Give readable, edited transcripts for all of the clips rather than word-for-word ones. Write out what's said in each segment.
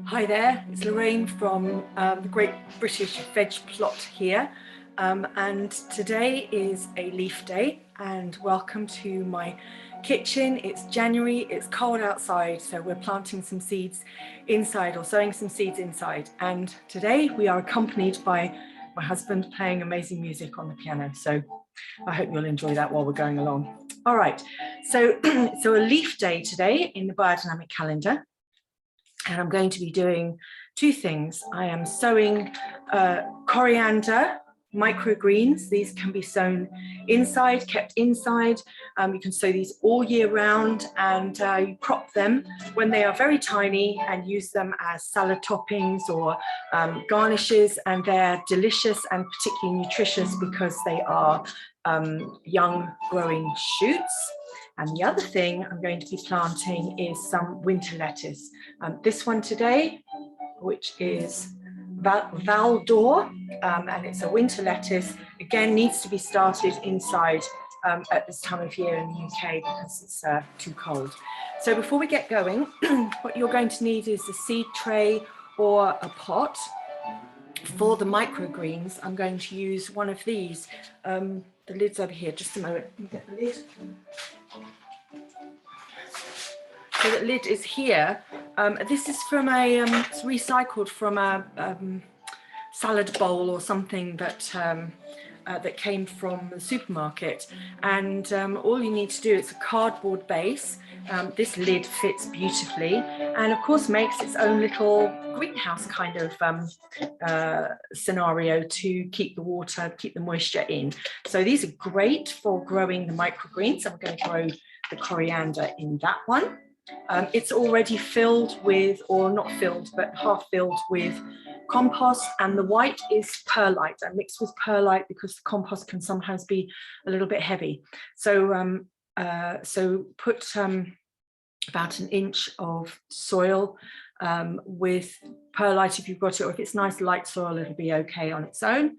Hi there, it's Lorraine from the Great British Veg Plot here, and today is a leaf day, and welcome to my kitchen. It's January, it's cold outside, so we're planting some seeds inside or sowing some seeds inside, and today we are accompanied by my husband playing amazing music on the piano, so I hope you'll enjoy that while we're going along. All right, so a leaf day today in the Biodynamic calendar. And I'm going to be doing two things. I am sowing coriander microgreens. These can be sown inside, kept inside. You can sow these all year round, and you crop them when they are very tiny and use them as salad toppings or garnishes, and they're delicious and particularly nutritious because they are young growing shoots. And the other thing I'm going to be planting is some winter lettuce. This one today, which is Valdor, and it's a winter lettuce, again needs to be started inside at this time of year in the UK because it's too cold. So before we get going, what you're going to need is a seed tray or a pot. For the microgreens, I'm going to use one of these. The lid's over here, just a moment. Let me get the lid. So the lid is here. This is from it's recycled from a salad bowl or something that that came from the supermarket. And all you need to do, it's a cardboard base. This lid fits beautifully, and of course makes its own little greenhouse kind of scenario to keep the water, keep the moisture in. So these are great for growing the microgreens. I'm going to grow the coriander in that one. It's already filled with, or not filled, but half filled with compost, and the white is perlite. I mixed with perlite because the compost can sometimes be a little bit heavy. So so put about an inch of soil with perlite if you've got it, or if it's nice light soil, it'll be okay on its own.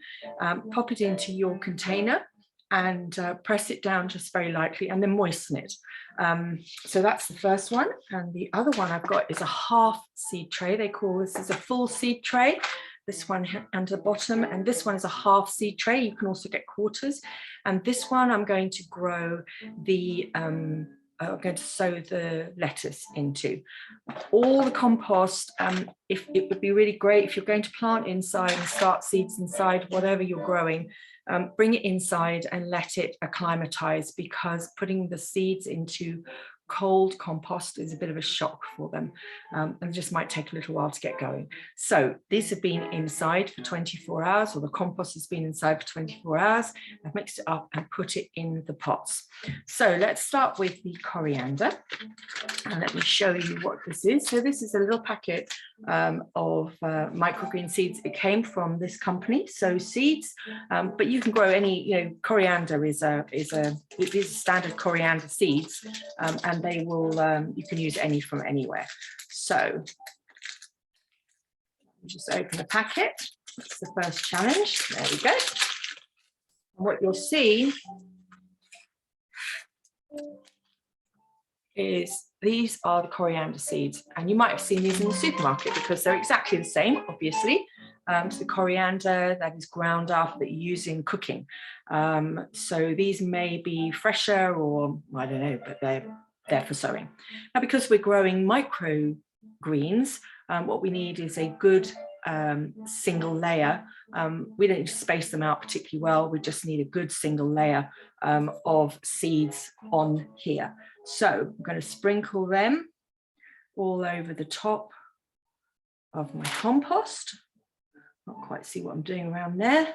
Pop it into your container and press it down just very lightly, and then moisten it. So that's the first one. And the other one I've got is a half seed tray. They call this is a full seed tray. This one and the bottom, and this one is a half seed tray. You can also get quarters. And this one I'm going to grow the I'm going to sow the lettuce into. All the compost, if it would be really great if you're going to plant inside and start seeds inside, whatever you're growing, bring it inside and let it acclimatize, because putting the seeds into cold compost is a bit of a shock for them, and just might take a little while to get going. So these have been inside for 24 hours, or the compost has been inside for 24 hours. I've mixed it up and put it in the pots. So let's start with the coriander, and let me show you what this is. So this is a little packet of microgreen seeds. It came from this company, Sow Seeds, but you can grow any, coriander is standard coriander seeds, and they will, you can use any from anywhere. So just open the packet. That's the first challenge. There we go. And what you'll see is these are the coriander seeds, and you might have seen these in the supermarket because they're exactly the same, obviously, to the coriander that is ground up that you use in cooking. So these may be fresher, or I don't know, but they're for sowing. Now, because we're growing microgreens, what we need is a good single layer. We don't need to space them out particularly well. We just need a good single layer of seeds on here. So I'm going to sprinkle them all over the top of my compost. Not quite see what I'm doing around there.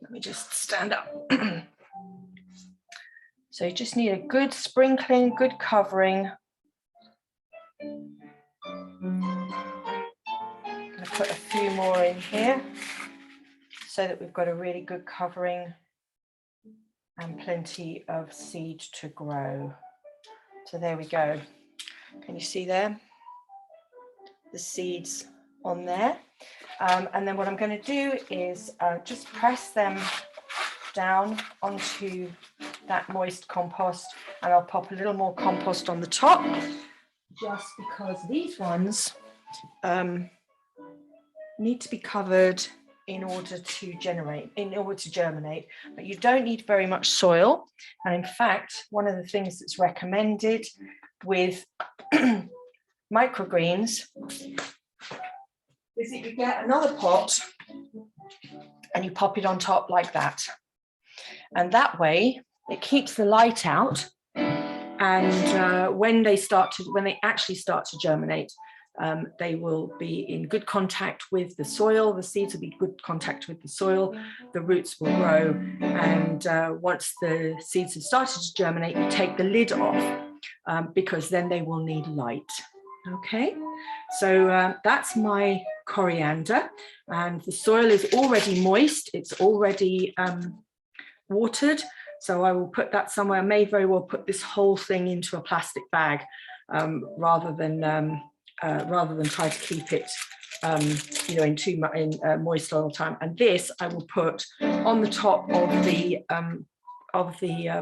Let me just stand up. So you just need a good sprinkling, good covering. I'm going to put a few more in here so that we've got a really good covering and plenty of seed to grow. So there we go. Can you see there? The seeds on there. And then what I'm going to do is just press them down onto that moist compost, and I'll pop a little more compost on the top, just because these ones need to be covered in order to germinate, but you don't need very much soil. And in fact, one of the things that's recommended with microgreens is that you get another pot and you pop it on top like that. And that way it keeps the light out. And when they actually start to germinate, they will be in good contact with the soil. The seeds will be in good contact with the soil. The roots will grow. And once the seeds have started to germinate, you take the lid off because then they will need light. Okay, so that's my coriander, and the soil is already moist. It's already watered. So I will put that somewhere. I may very well put this whole thing into a plastic bag rather than try to keep it, in moist all the time. And this I will put on the top of the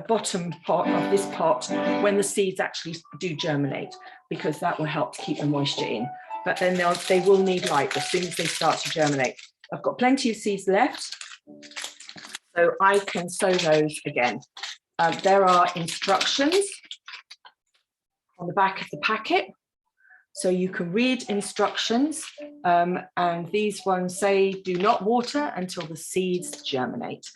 bottom part of this pot when the seeds actually do germinate, because that will help to keep the moisture in. But then they will need light as soon as they start to germinate. I've got plenty of seeds left, so I can sow those again. There are instructions on the back of the packet, so you can read instructions, and these ones say do not water until the seeds germinate.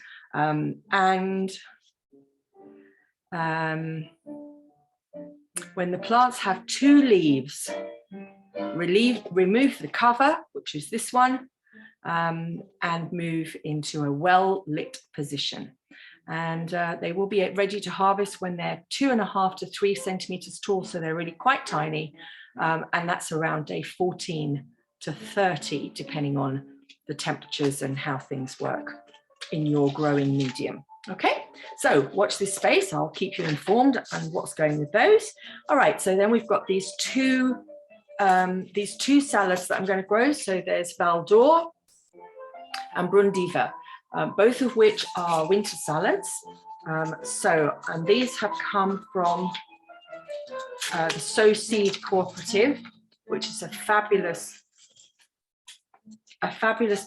When the plants have 2 leaves, remove the cover, which is this one, and move into a well-lit position. And they will be ready to harvest when they're 2.5 to 3 centimeters tall, so they're really quite tiny, and that's around day 14 to 30, depending on the temperatures and how things work in your growing medium. Okay, so watch this space. I'll keep you informed on what's going with those. All right, so then we've got these two salads that I'm going to grow. So there's Valdor and Brundiva, both of which are winter salads. And these have come from the Sow Seed Cooperative, which is a fabulous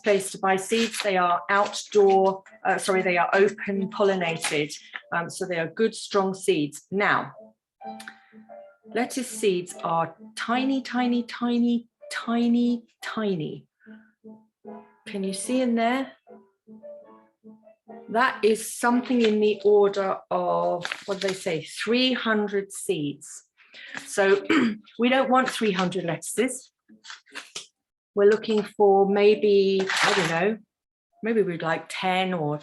place to buy seeds. They are outdoor, they are open pollinated. So they are good, strong seeds. Now, lettuce seeds are tiny, tiny, tiny, tiny, tiny. Can you see in there? That is something in the order of, what do they say, 300 seeds. So we don't want 300 lettuces. We're looking for maybe, I don't know, maybe we'd like 10 or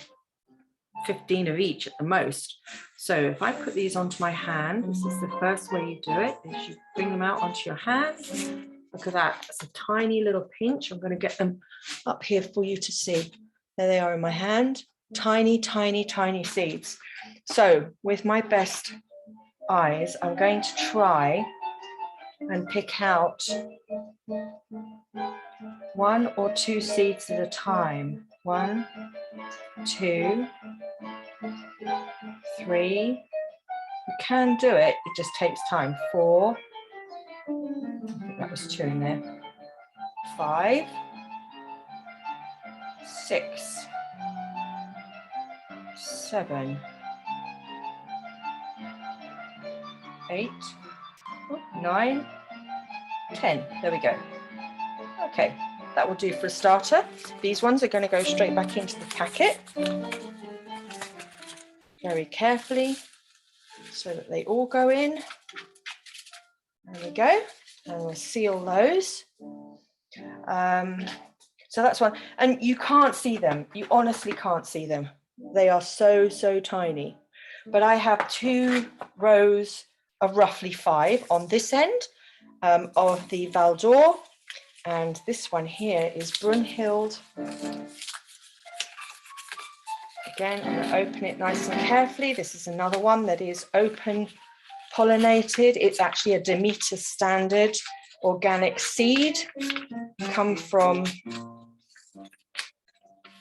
15 of each at the most. So if I put these onto my hand, this is the first way you do it, is you bring them out onto your hand. Look at that, it's a tiny little pinch. I'm going to get them up here for you to see. There they are in my hand, tiny, tiny, tiny seeds. So with my best eyes, I'm going to try and pick out 1 or 2 seeds at a time. 1, 2, 3. You can do it, it just takes time. 4, I think that was 2 in there. 5, 6, 7, 8, 9, 10. There we go. Okay, that will do for a starter. These ones are going to go straight back into the packet very carefully so that they all go in. There we go. And we'll seal those. So that's one. And you can't see them. You honestly can't see them. They are so, so tiny. But I have 2 rows of roughly 5 on this end of the Valdor. And this one here is Brunhild. Again, I'm going to open it nice and carefully. This is another one that is open pollinated. It's actually a Demeter standard organic seed. Come from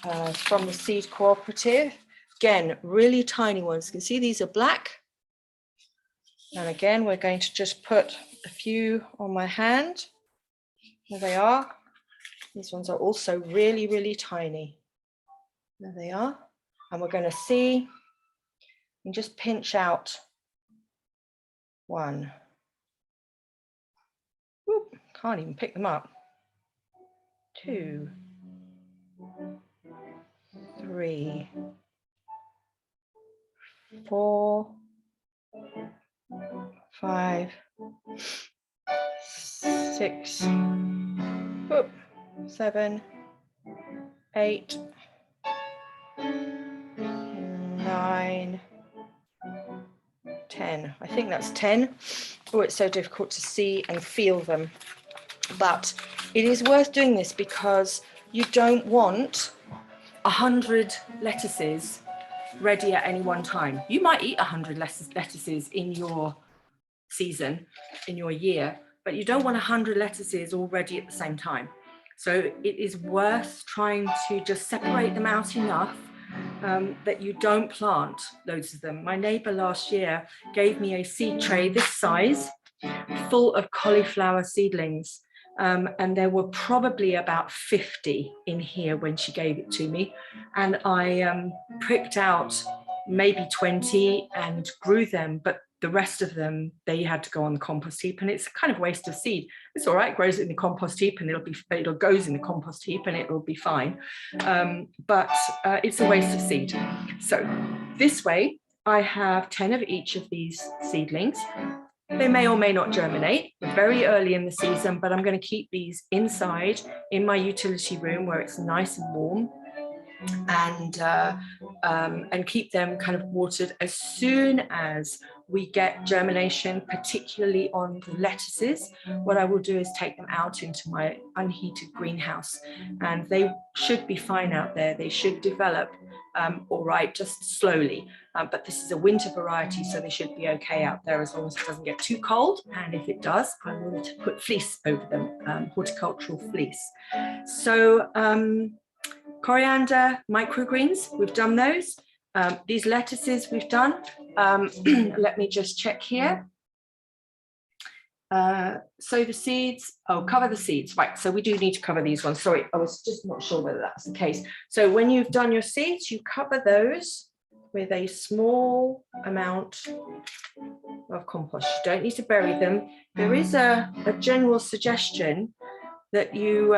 the seed cooperative. Again, really tiny ones. You can see these are black. And again, we're going to just put a few on my hand. There they are. These ones are also really, really tiny. There they are. And we're going to see and just pinch out one. Whoop, can't even pick them up. 2, 3, 4, 5, 6, whoop, 7, 8, 9, 10. I think that's 10. Oh, it's so difficult to see and feel them. But it is worth doing this because you don't want 100 lettuces ready at any one time. You might eat 100 lettuces in your season, in your year, but you don't want 100 lettuces all ready at the same time. So it is worth trying to just separate them out enough that you don't plant loads of them. My neighbour last year gave me a seed tray this size full of cauliflower seedlings. And there were probably about 50 in here when she gave it to me. And I pricked out maybe 20 and grew them, but the rest of them, they had to go on the compost heap, and it's a kind of waste of seed. It's all right, it grows in the compost heap and it goes in the compost heap and it will be fine. But it's a waste of seed. So this way, I have 10 of each of these seedlings. They may or may not germinate. We're very early in the season, but I'm going to keep these inside in my utility room where it's nice and warm, and keep them kind of watered. As soon as we get germination, particularly on the lettuces, what I will do is take them out into my unheated greenhouse, and they should be fine out there. They should develop all right, just slowly. But this is a winter variety, so they should be okay out there as long as it doesn't get too cold. And if it does, I will put fleece over them, horticultural fleece. So coriander, microgreens, we've done those. These lettuces we've done. Let me just check here. Sow the seeds. Oh, cover the seeds. Right, so we do need to cover these ones. Sorry, I was just not sure whether that's the case. So when you've done your seeds, you cover those with a small amount of compost. You don't need to bury them. There is a general suggestion that you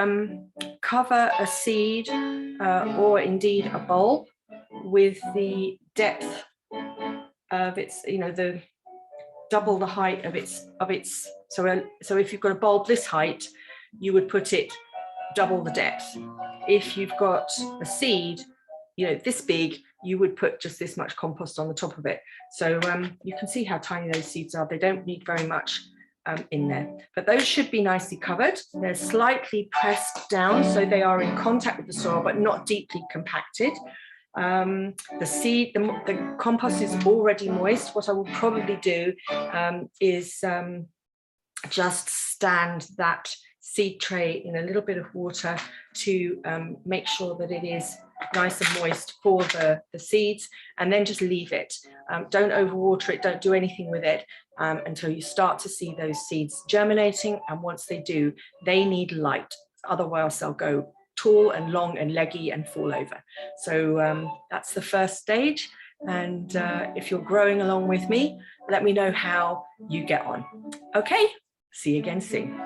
cover a seed or indeed a bulb with the depth of its, the double the height of its so if you've got a bulb this height, you would put it double the depth. If you've got a seed this big, you would put just this much compost on the top of it. So you can see how tiny those seeds are. They don't need very much in there, but those should be nicely covered. They're slightly pressed down so they are in contact with the soil but not deeply compacted. The compost is already moist. What I will probably do is just stand that seed tray in a little bit of water to make sure that it is nice and moist for the seeds, and then just leave it. Don't overwater it, don't do anything with it until you start to see those seeds germinating, and once they do, they need light, otherwise they'll go tall and long and leggy and fall over. So that's the first stage, and if you're growing along with me, let me know how you get on. Okay, see you again soon.